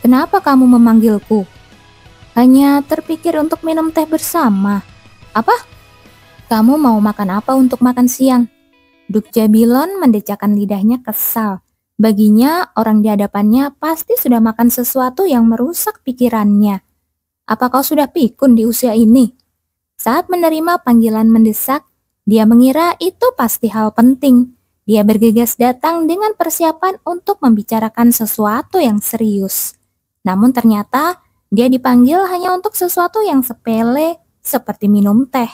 Kenapa kamu memanggilku? Hanya terpikir untuk minum teh bersama. Apa? Kamu mau makan apa untuk makan siang? Duk Jabilon mendecakkan lidahnya kesal. Baginya, orang di hadapannya pasti sudah makan sesuatu yang merusak pikirannya. Apa kau sudah pikun di usia ini? Saat menerima panggilan mendesak, dia mengira itu pasti hal penting. Dia bergegas datang dengan persiapan untuk membicarakan sesuatu yang serius. Namun ternyata dia dipanggil hanya untuk sesuatu yang sepele seperti minum teh.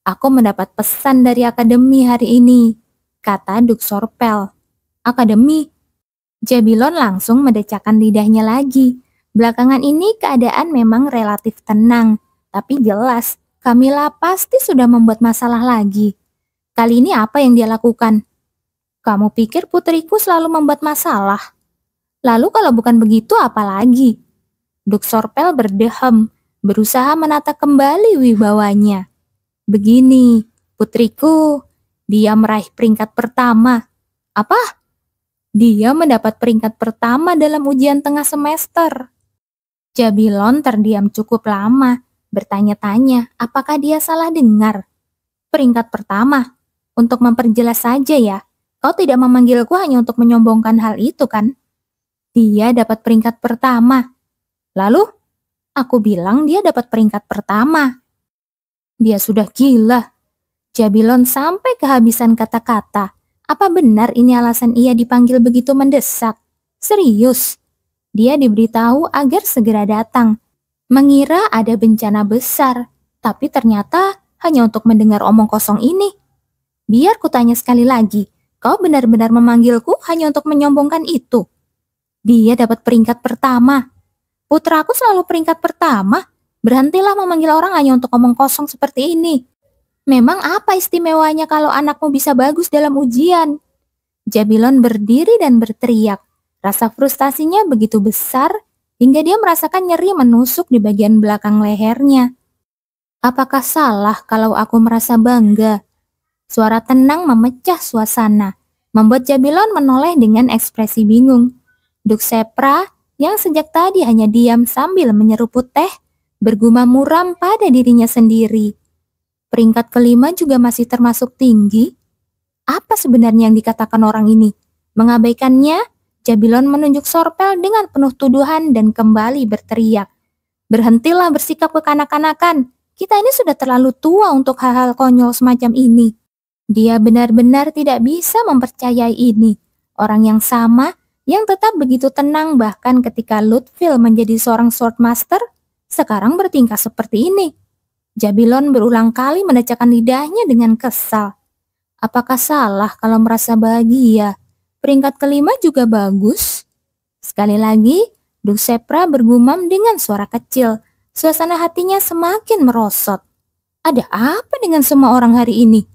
Aku mendapat pesan dari akademi hari ini, kata Duk Sorpel. Akademi? Jabilon langsung mendecakkan lidahnya lagi. Belakangan ini keadaan memang relatif tenang, tapi jelas Camilla pasti sudah membuat masalah lagi. Kali ini apa yang dia lakukan? Kamu pikir putriku selalu membuat masalah? Lalu kalau bukan begitu apa lagi? Duk Sorpel berdehem, berusaha menata kembali wibawanya. Begini, putriku, dia meraih peringkat pertama. Apa? Dia mendapat peringkat pertama dalam ujian tengah semester. Jabilon terdiam cukup lama, bertanya-tanya apakah dia salah dengar. Peringkat pertama, untuk memperjelas saja ya, kau tidak memanggilku hanya untuk menyombongkan hal itu kan? Dia dapat peringkat pertama. Lalu, aku bilang dia dapat peringkat pertama. Dia sudah gila. Jabilon sampai kehabisan kata-kata. Apa benar ini alasan ia dipanggil begitu mendesak? Serius? Dia diberitahu agar segera datang. Mengira ada bencana besar, tapi ternyata hanya untuk mendengar omong kosong ini. Biar kutanya sekali lagi, kau benar-benar memanggilku hanya untuk menyombongkan itu? Dia dapat peringkat pertama. Putraku selalu peringkat pertama. Berhentilah memanggil orang hanya untuk omong kosong seperti ini. Memang apa istimewanya kalau anakmu bisa bagus dalam ujian? Jabilon berdiri dan berteriak. Rasa frustasinya begitu besar hingga dia merasakan nyeri menusuk di bagian belakang lehernya. Apakah salah kalau aku merasa bangga? Suara tenang memecah suasana, membuat Jabilon menoleh dengan ekspresi bingung. Duk Sepra yang sejak tadi hanya diam sambil menyeruput teh, bergumam muram pada dirinya sendiri. Peringkat kelima juga masih termasuk tinggi. Apa sebenarnya yang dikatakan orang ini? Mengabaikannya, Jabilon menunjuk Sorpel dengan penuh tuduhan dan kembali berteriak. Berhentilah bersikap kekanak-kanakan. Kita ini sudah terlalu tua untuk hal-hal konyol semacam ini. Dia benar-benar tidak bisa mempercayai ini. Orang yang sama, yang tetap begitu tenang bahkan ketika Lutfil menjadi seorang swordmaster, sekarang bertingkah seperti ini. Jabilon berulang kali mendecakkan lidahnya dengan kesal. Apakah salah kalau merasa bahagia? Peringkat kelima juga bagus. Sekali lagi, Duk Sepra bergumam dengan suara kecil. Suasana hatinya semakin merosot. Ada apa dengan semua orang hari ini?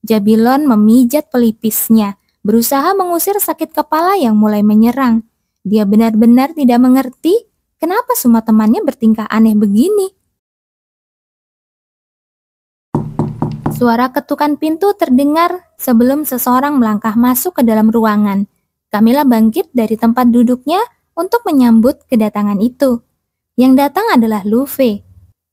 Jabilon memijat pelipisnya, berusaha mengusir sakit kepala yang mulai menyerang. Dia benar-benar tidak mengerti kenapa semua temannya bertingkah aneh begini. Suara ketukan pintu terdengar sebelum seseorang melangkah masuk ke dalam ruangan. Camilla bangkit dari tempat duduknya untuk menyambut kedatangan itu. Yang datang adalah Luffy.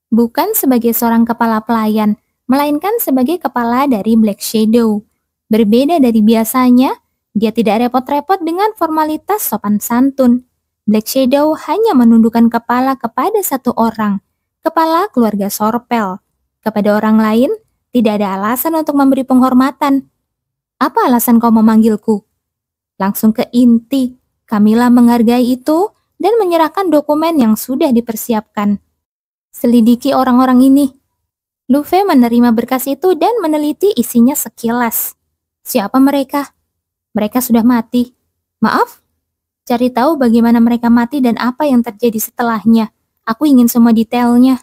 Bukan sebagai seorang kepala pelayan, melainkan sebagai kepala dari Black Shadow. Berbeda dari biasanya, dia tidak repot-repot dengan formalitas sopan santun. Black Shadow hanya menundukkan kepala kepada satu orang, kepala keluarga Sorpel. Kepada orang lain, tidak ada alasan untuk memberi penghormatan. Apa alasan kau memanggilku? Langsung ke inti, Camilla menghargai itu dan menyerahkan dokumen yang sudah dipersiapkan. Selidiki orang-orang ini. Luffy menerima berkas itu dan meneliti isinya sekilas. Siapa mereka? Mereka sudah mati. Maaf? Cari tahu bagaimana mereka mati dan apa yang terjadi setelahnya. Aku ingin semua detailnya.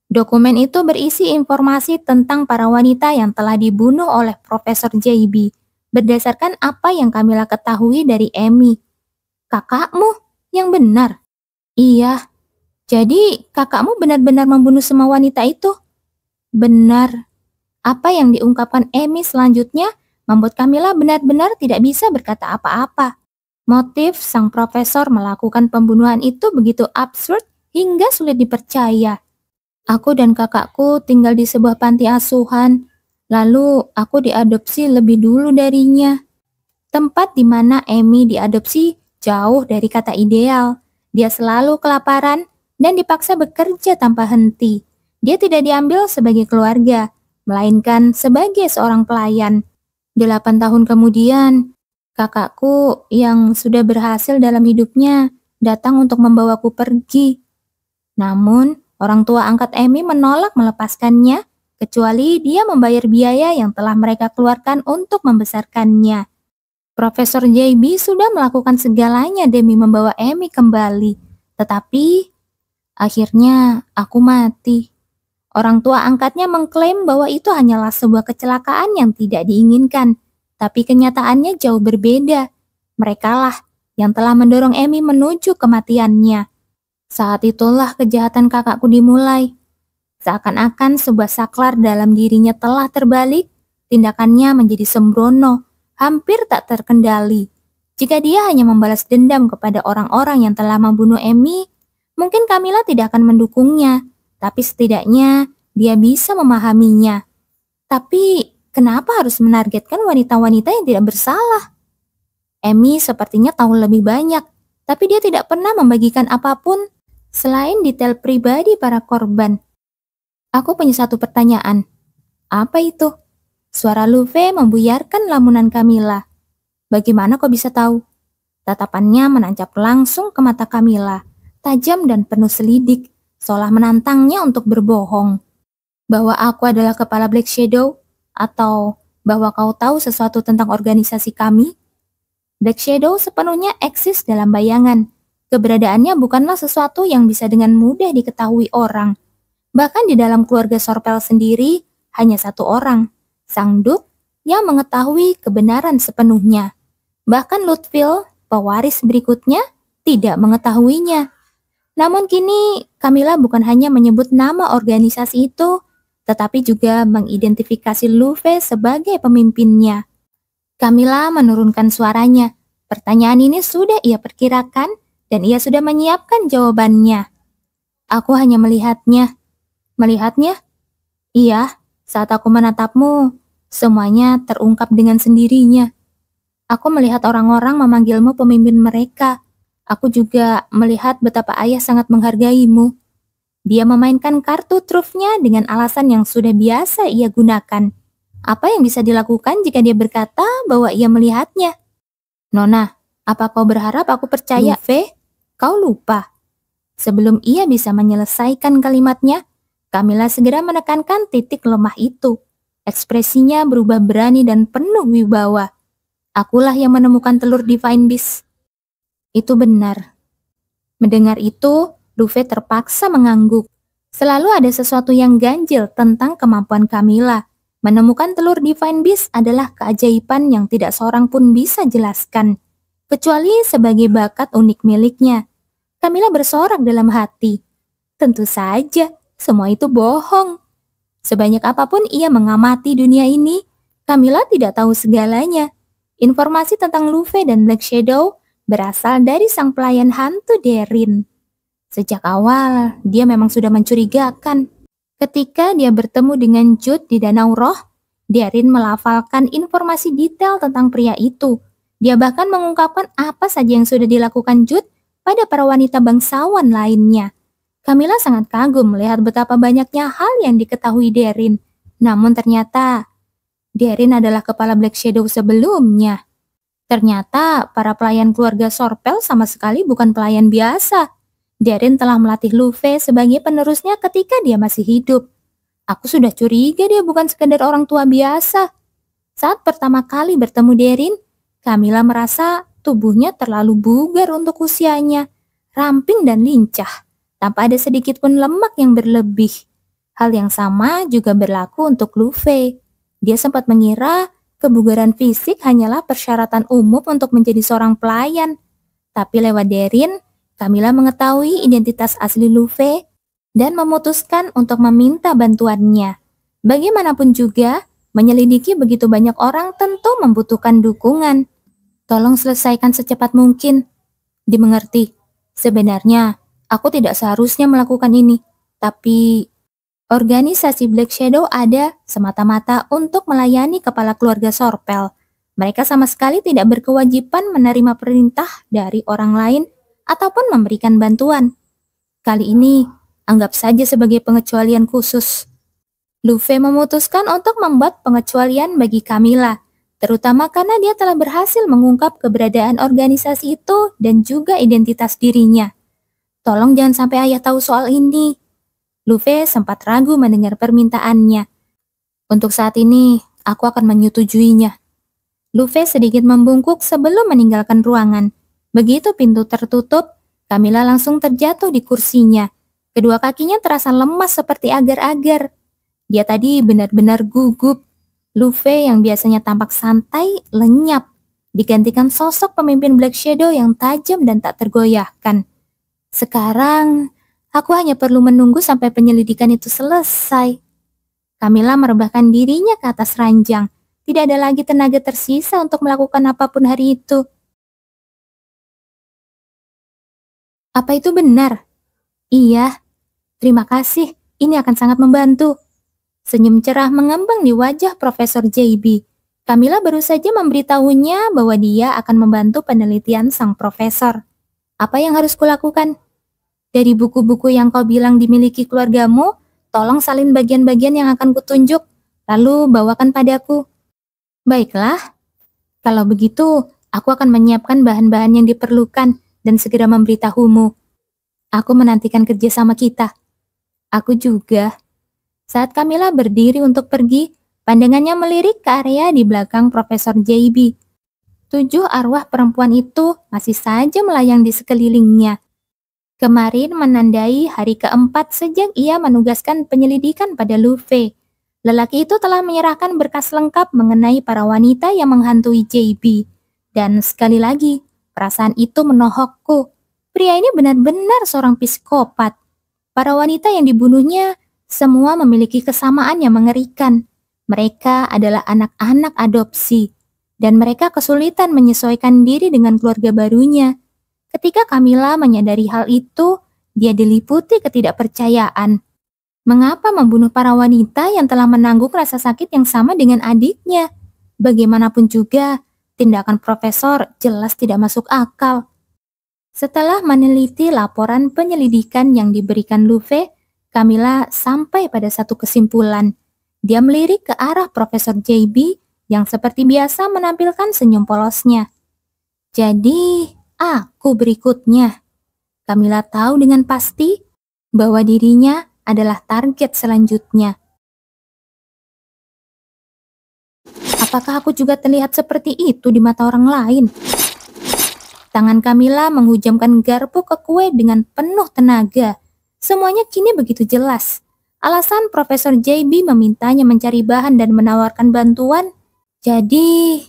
Dokumen itu berisi informasi tentang para wanita yang telah dibunuh oleh Profesor JB, berdasarkan apa yang Camilla ketahui dari Emi. Kakakmu? Yang benar? Iya. Jadi kakakmu benar-benar membunuh semua wanita itu? Benar. Apa yang diungkapkan Emi selanjutnya membuat Camilla benar-benar tidak bisa berkata apa-apa. Motif sang profesor melakukan pembunuhan itu begitu absurd hingga sulit dipercaya. Aku dan kakakku tinggal di sebuah panti asuhan, lalu aku diadopsi lebih dulu darinya. Tempat di mana Amy diadopsi jauh dari kata ideal. Dia selalu kelaparan dan dipaksa bekerja tanpa henti. Dia tidak diambil sebagai keluarga, melainkan sebagai seorang pelayan. 8 tahun kemudian, kakakku yang sudah berhasil dalam hidupnya datang untuk membawaku pergi. Namun, orang tua angkat Amy menolak melepaskannya, kecuali dia membayar biaya yang telah mereka keluarkan untuk membesarkannya. Profesor JB sudah melakukan segalanya demi membawa Amy kembali, tetapi akhirnya aku mati. Orang tua angkatnya mengklaim bahwa itu hanyalah sebuah kecelakaan yang tidak diinginkan, tapi kenyataannya jauh berbeda. Merekalah yang telah mendorong Amy menuju kematiannya. Saat itulah kejahatan kakakku dimulai. Seakan-akan sebuah saklar dalam dirinya telah terbalik, tindakannya menjadi sembrono, hampir tak terkendali. Jika dia hanya membalas dendam kepada orang-orang yang telah membunuh Amy, mungkin Camilla tidak akan mendukungnya. Tapi setidaknya dia bisa memahaminya. Tapi kenapa harus menargetkan wanita-wanita yang tidak bersalah? Amy sepertinya tahu lebih banyak, tapi dia tidak pernah membagikan apapun selain detail pribadi para korban. Aku punya satu pertanyaan. Apa itu? Suara Luffy membuyarkan lamunan Camilla. Bagaimana kau bisa tahu? Tatapannya menancap langsung ke mata Camilla, tajam dan penuh selidik, seolah menantangnya untuk berbohong. Bahwa aku adalah kepala Black Shadow, atau bahwa kau tahu sesuatu tentang organisasi kami? Black Shadow sepenuhnya eksis dalam bayangan. Keberadaannya bukanlah sesuatu yang bisa dengan mudah diketahui orang. Bahkan di dalam keluarga Sorpel sendiri, hanya satu orang, Sang Duk, yang mengetahui kebenaran sepenuhnya. Bahkan Lutfil, pewaris berikutnya, tidak mengetahuinya. Namun kini, Camilla bukan hanya menyebut nama organisasi itu, tetapi juga mengidentifikasi Luffy sebagai pemimpinnya. Camilla menurunkan suaranya. Pertanyaan ini sudah ia perkirakan, dan ia sudah menyiapkan jawabannya. Aku hanya melihatnya. Melihatnya? Iya, saat aku menatapmu, semuanya terungkap dengan sendirinya. Aku melihat orang-orang memanggilmu pemimpin mereka. Aku juga melihat betapa ayah sangat menghargaimu. Dia memainkan kartu trufnya dengan alasan yang sudah biasa ia gunakan. Apa yang bisa dilakukan jika dia berkata bahwa ia melihatnya? Nona, apa kau berharap aku percaya? Luffy, kau lupa. Sebelum ia bisa menyelesaikan kalimatnya, Camilla segera menekankan titik lemah itu. Ekspresinya berubah berani dan penuh wibawa. Akulah yang menemukan telur Divine Beast. Itu benar. Mendengar itu, Luffy terpaksa mengangguk. Selalu ada sesuatu yang ganjil tentang kemampuan Camilla. Menemukan telur Divine Beast adalah keajaiban yang tidak seorang pun bisa jelaskan, kecuali sebagai bakat unik miliknya. Camilla bersorak dalam hati. Tentu saja, semua itu bohong. Sebanyak apapun ia mengamati dunia ini, Camilla tidak tahu segalanya. Informasi tentang Luffy dan Black Shadow berasal dari sang pelayan hantu Derin. Sejak awal, dia memang sudah mencurigakan. Ketika dia bertemu dengan Jude di Danau Roh, Derin melafalkan informasi detail tentang pria itu. Dia bahkan mengungkapkan apa saja yang sudah dilakukan Jude pada para wanita bangsawan lainnya. Camilla sangat kagum melihat betapa banyaknya hal yang diketahui Derin. Namun ternyata, Derin adalah kepala Black Shadow sebelumnya. Ternyata para pelayan keluarga Sorpel sama sekali bukan pelayan biasa. Derin telah melatih Luffy sebagai penerusnya ketika dia masih hidup. Aku sudah curiga dia bukan sekedar orang tua biasa. Saat pertama kali bertemu Derin, Camilla merasa tubuhnya terlalu bugar untuk usianya, ramping dan lincah, tanpa ada sedikit pun lemak yang berlebih. Hal yang sama juga berlaku untuk Luffy. Dia sempat mengira kebugaran fisik hanyalah persyaratan umum untuk menjadi seorang pelayan. Tapi lewat Derin, Camilla mengetahui identitas asli Luffy dan memutuskan untuk meminta bantuannya. Bagaimanapun juga, Menyelidiki begitu banyak orang tentu membutuhkan dukungan. Tolong selesaikan secepat mungkin. Dimengerti. Sebenarnya, aku tidak seharusnya melakukan ini. Tapi, organisasi Black Shadow ada semata-mata untuk melayani kepala keluarga Sorpel. Mereka sama sekali tidak berkewajiban menerima perintah dari orang lain ataupun memberikan bantuan. Kali ini, anggap saja sebagai pengecualian khusus. Luffy memutuskan untuk membuat pengecualian bagi Camilla, terutama karena dia telah berhasil mengungkap keberadaan organisasi itu dan juga identitas dirinya. Tolong jangan sampai ayah tahu soal ini. Luffy sempat ragu mendengar permintaannya. Untuk saat ini, aku akan menyetujuinya. Luffy sedikit membungkuk sebelum meninggalkan ruangan. Begitu pintu tertutup, Camilla langsung terjatuh di kursinya. Kedua kakinya terasa lemas seperti agar-agar. Dia tadi benar-benar gugup. Luffy yang biasanya tampak santai, lenyap, digantikan sosok pemimpin Black Shadow yang tajam dan tak tergoyahkan. Sekarang, aku hanya perlu menunggu sampai penyelidikan itu selesai. Camilla merebahkan dirinya ke atas ranjang. Tidak ada lagi tenaga tersisa untuk melakukan apapun hari itu. Apa itu benar? Iya, terima kasih. Ini akan sangat membantu. Senyum cerah mengembang di wajah Profesor JB. Camilla baru saja memberitahunya bahwa dia akan membantu penelitian sang profesor. Apa yang harus kulakukan? Dari buku-buku yang kau bilang dimiliki keluargamu, tolong salin bagian-bagian yang akan kutunjuk, lalu bawakan padaku. Baiklah, kalau begitu aku akan menyiapkan bahan-bahan yang diperlukan dan segera memberitahumu. Aku menantikan kerjasama kita. Aku juga. Saat Camilla berdiri untuk pergi, pandangannya melirik ke area di belakang Profesor JB. 7 arwah perempuan itu masih saja melayang di sekelilingnya. Kemarin menandai hari keempat sejak ia menugaskan penyelidikan pada Luffy. Lelaki itu telah menyerahkan berkas lengkap mengenai para wanita yang menghantui JB. Dan sekali lagi, perasaan itu menohokku. Pria ini benar-benar seorang psikopat. Para wanita yang dibunuhnya semua memiliki kesamaan yang mengerikan. Mereka adalah anak-anak adopsi, dan mereka kesulitan menyesuaikan diri dengan keluarga barunya. Ketika Camilla menyadari hal itu, dia diliputi ketidakpercayaan. Mengapa membunuh para wanita yang telah menanggung rasa sakit yang sama dengan adiknya? Bagaimanapun juga, tindakan profesor jelas tidak masuk akal. Setelah meneliti laporan penyelidikan yang diberikan Luffy, Camilla sampai pada satu kesimpulan. Dia melirik ke arah Profesor JB yang seperti biasa menampilkan senyum polosnya. Jadi, aku berikutnya. Camilla tahu dengan pasti bahwa dirinya adalah target selanjutnya. Apakah aku juga terlihat seperti itu di mata orang lain? Tangan Camilla menghujamkan garpu ke kue dengan penuh tenaga. Semuanya kini begitu jelas. Alasan Profesor JB memintanya mencari bahan dan menawarkan bantuan. Jadi,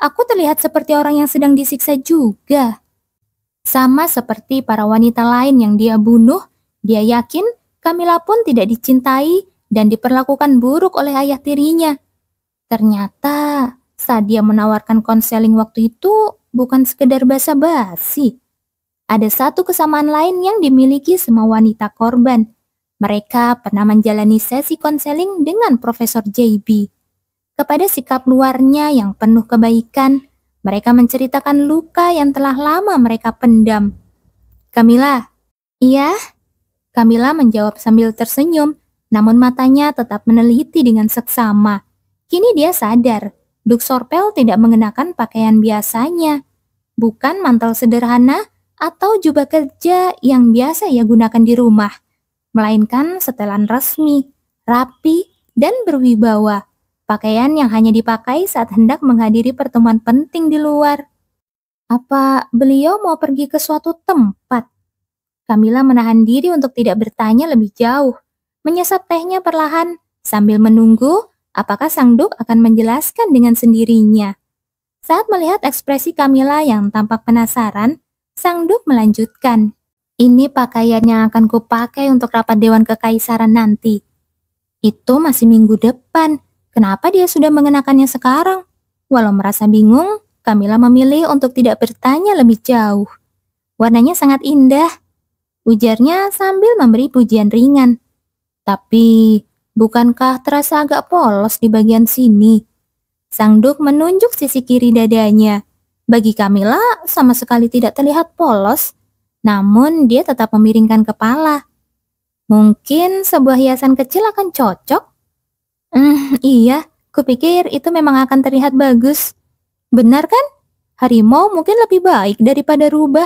aku terlihat seperti orang yang sedang disiksa juga. Sama seperti para wanita lain yang dia bunuh, dia yakin Camilla pun tidak dicintai dan diperlakukan buruk oleh ayah tirinya. Ternyata, saat dia menawarkan konseling waktu itu bukan sekedar basa-basi. Ada satu kesamaan lain yang dimiliki semua wanita korban. Mereka pernah menjalani sesi konseling dengan Profesor JB. Kepada sikap luarnya yang penuh kebaikan, mereka menceritakan luka yang telah lama mereka pendam. Camilla, iya? Camilla menjawab sambil tersenyum, namun matanya tetap meneliti dengan seksama. Kini dia sadar, Duk Sorpel tidak mengenakan pakaian biasanya. Bukan mantel sederhana, atau jubah kerja yang biasa ia gunakan di rumah, melainkan setelan resmi, rapi, dan berwibawa. Pakaian yang hanya dipakai saat hendak menghadiri pertemuan penting di luar. Apa beliau mau pergi ke suatu tempat? Camilla menahan diri untuk tidak bertanya lebih jauh, menyesap tehnya perlahan, sambil menunggu apakah sang Duk akan menjelaskan dengan sendirinya. Saat melihat ekspresi Camilla yang tampak penasaran, sang Duk melanjutkan, "Ini pakaian yang akan kupakai untuk rapat Dewan Kekaisaran nanti. Itu masih minggu depan, Kenapa dia sudah mengenakannya sekarang? Walau merasa bingung, Camilla memilih untuk tidak bertanya lebih jauh. Warnanya sangat indah, ujarnya sambil memberi pujian ringan. Tapi, bukankah terasa agak polos di bagian sini? Sang Duk menunjuk sisi kiri dadanya. Bagi Camilla, sama sekali tidak terlihat polos, namun dia tetap memiringkan kepala. Mungkin sebuah hiasan kecil akan cocok? Iya, kupikir itu memang akan terlihat bagus. Benar kan? Harimau mungkin lebih baik daripada rubah.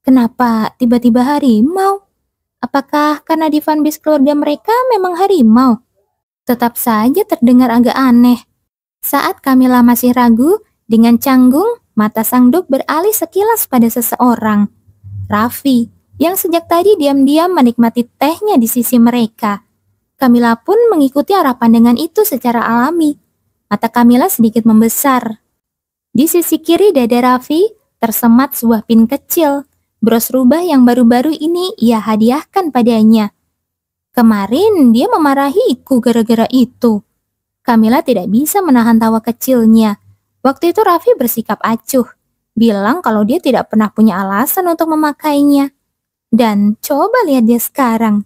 Kenapa tiba-tiba harimau? Apakah karena di fanbase keluarga mereka memang harimau? Tetap saja terdengar agak aneh. Saat Camilla masih ragu, dengan canggung, mata Sang Duk beralih sekilas pada seseorang. Raffi, yang sejak tadi diam-diam menikmati tehnya di sisi mereka. Camilla pun mengikuti arah pandangan itu secara alami. Mata Camilla sedikit membesar. Di sisi kiri dada Raffi, tersemat sebuah pin kecil. Bros rubah yang baru-baru ini ia hadiahkan padanya. Kemarin dia memarahiku gara-gara itu. Camilla tidak bisa menahan tawa kecilnya. Waktu itu Raffi bersikap acuh, bilang kalau dia tidak pernah punya alasan untuk memakainya. Dan coba lihat dia sekarang.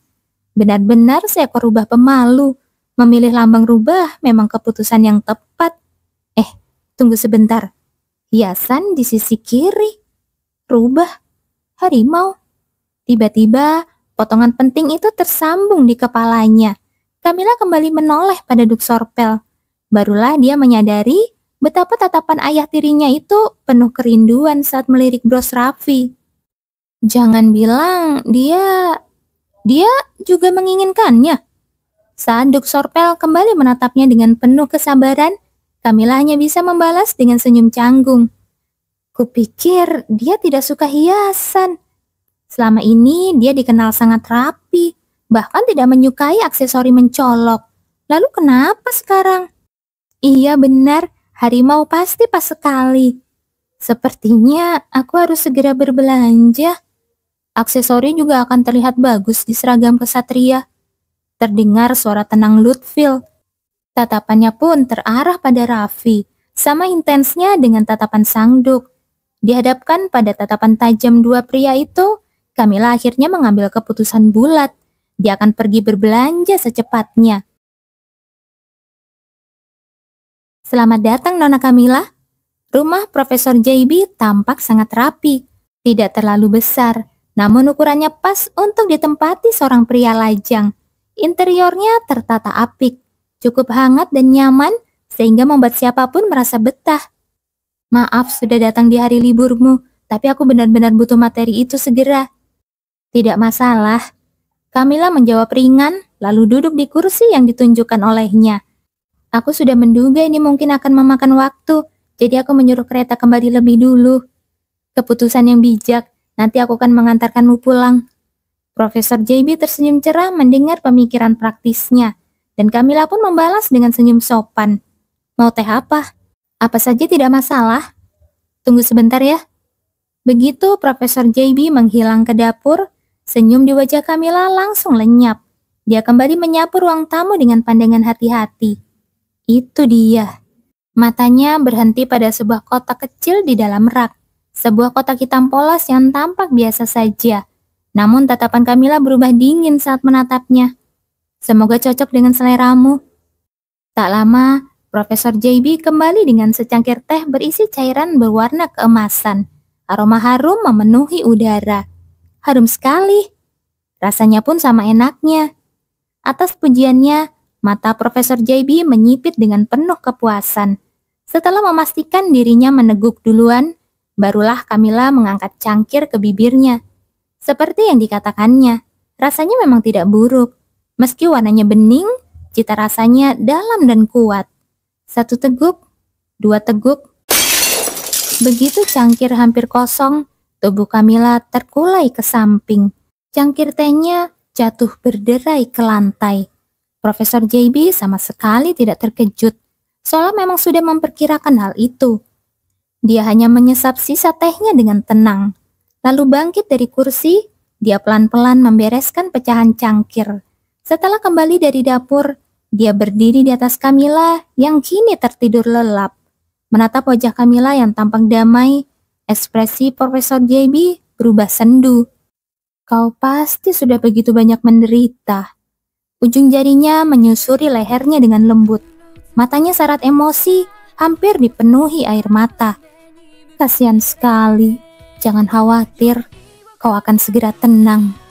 Benar-benar seekor rubah pemalu. Memilih lambang rubah memang keputusan yang tepat. Tunggu sebentar. Hiasan di sisi kiri. Rubah. Harimau. Tiba-tiba, potongan penting itu tersambung di kepalanya. Camilla kembali menoleh pada Duk Sorpel. Barulah dia menyadari betapa tatapan ayah tirinya itu penuh kerinduan saat melirik Bros Raffi. Jangan bilang dia juga menginginkannya. Saat Duk Sorpel kembali menatapnya dengan penuh kesabaran, Camilla hanya bisa membalas dengan senyum canggung. Kupikir dia tidak suka hiasan. Selama ini dia dikenal sangat rapi, bahkan tidak menyukai aksesori mencolok. Lalu kenapa sekarang? Iya benar, harimau pasti pas sekali. Sepertinya aku harus segera berbelanja. Aksesori juga akan terlihat bagus di seragam kesatria. Terdengar suara tenang Lutfil. Tatapannya pun terarah pada Raffi, sama intensnya dengan tatapan Sang Duk. Dihadapkan pada tatapan tajam dua pria itu, Camilla akhirnya mengambil keputusan bulat. Dia akan pergi berbelanja secepatnya. Selamat datang Nona Camilla. Rumah Profesor JB tampak sangat rapi. Tidak terlalu besar, namun ukurannya pas untuk ditempati seorang pria lajang. Interiornya tertata apik, cukup hangat dan nyaman, sehingga membuat siapapun merasa betah. Maaf sudah datang di hari liburmu, tapi aku benar-benar butuh materi itu segera. Tidak masalah. Camilla menjawab ringan, lalu duduk di kursi yang ditunjukkan olehnya. Aku sudah menduga ini mungkin akan memakan waktu, jadi aku menyuruh kereta kembali lebih dulu. Keputusan yang bijak, nanti aku akan mengantarkanmu pulang. Profesor JB tersenyum cerah mendengar pemikiran praktisnya, dan Camilla pun membalas dengan senyum sopan. Mau teh apa? Apa saja tidak masalah. Tunggu sebentar ya. Begitu Profesor JB menghilang ke dapur, senyum di wajah Camilla langsung lenyap. Dia kembali menyapu ruang tamu dengan pandangan hati-hati. Itu dia. Matanya berhenti pada sebuah kotak kecil di dalam rak. Sebuah kotak hitam polos yang tampak biasa saja. Namun tatapan Camilla berubah dingin saat menatapnya. Semoga cocok dengan seleramu. Tak lama, Profesor JB kembali dengan secangkir teh berisi cairan berwarna keemasan. Aroma harum memenuhi udara. Harum sekali. Rasanya pun sama enaknya. Atas pujiannya, mata Profesor JB menyipit dengan penuh kepuasan. Setelah memastikan dirinya meneguk duluan, barulah Camilla mengangkat cangkir ke bibirnya. Seperti yang dikatakannya, rasanya memang tidak buruk. Meski warnanya bening, cita rasanya dalam dan kuat. Satu teguk, dua teguk. Begitu cangkir hampir kosong, tubuh Camilla terkulai ke samping. Cangkir tehnya jatuh berderai ke lantai. Profesor JB sama sekali tidak terkejut, seolah memang sudah memperkirakan hal itu. Dia hanya menyesap sisa tehnya dengan tenang. Lalu bangkit dari kursi, dia pelan-pelan membereskan pecahan cangkir. Setelah kembali dari dapur, Dia berdiri di atas Camilla yang kini tertidur lelap. Menatap wajah Camilla yang tampak damai, ekspresi Profesor JB berubah sendu. Kau pasti sudah begitu banyak menderita. Ujung jarinya menyusuri lehernya dengan lembut. Matanya syarat emosi, hampir dipenuhi air mata. Kasihan sekali, jangan khawatir, kau akan segera tenang.